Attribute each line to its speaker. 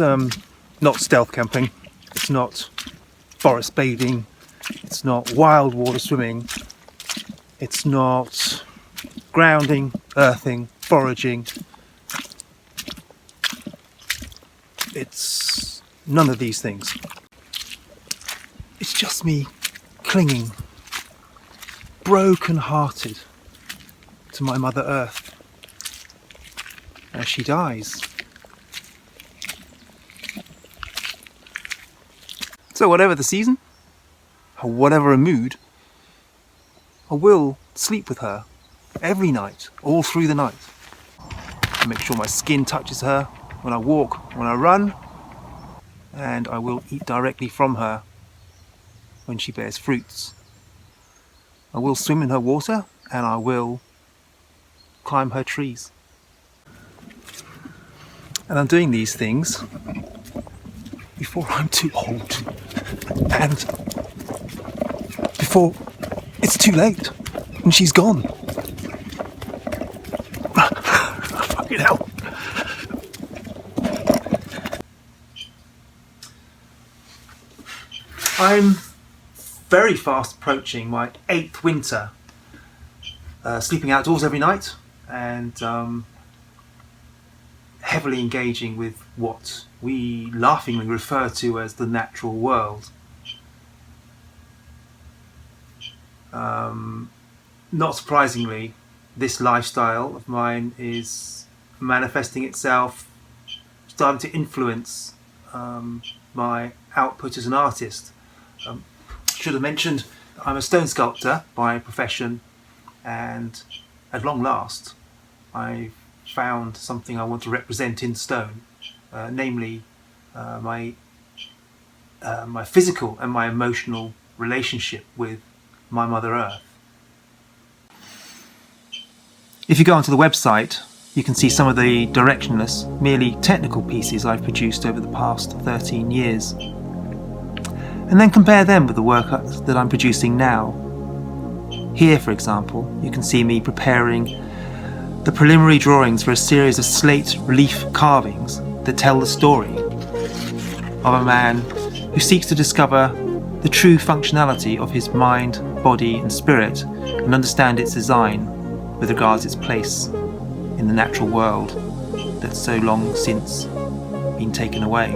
Speaker 1: not stealth camping, it's not forest bathing, it's not wild water swimming, it's not grounding, earthing, foraging. It's none of these things. It's just me clinging, broken-hearted, to my Mother Earth as she dies. So whatever the season, or whatever a mood, I will sleep with her every night, all through the night. I make sure my skin touches her when I walk, when I run, and I will eat directly from her when she bears fruits. I will swim in her water, and I will climb her trees. And I'm doing these things before I'm too old and before it's too late and she's gone. Fucking hell. I'm very fast approaching my 8th winter, sleeping outdoors every night and heavily engaging with what we laughingly refer to as the natural world. Not surprisingly, this lifestyle of mine is manifesting itself, starting to influence my output as an artist. Should have mentioned I'm a stone sculptor by profession, and at long last I've found something I want to represent in stone, namely my physical and my emotional relationship with my Mother Earth. If you go onto the website, you can see some of the directionless, merely technical pieces I've produced over the past 13 years. And then compare them with the work that I'm producing now. Here, for example, you can see me preparing the preliminary drawings for a series of slate relief carvings that tell the story of a man who seeks to discover the true functionality of his mind, body and spirit and understand its design with regards to its place in the natural world that's so long since been taken away.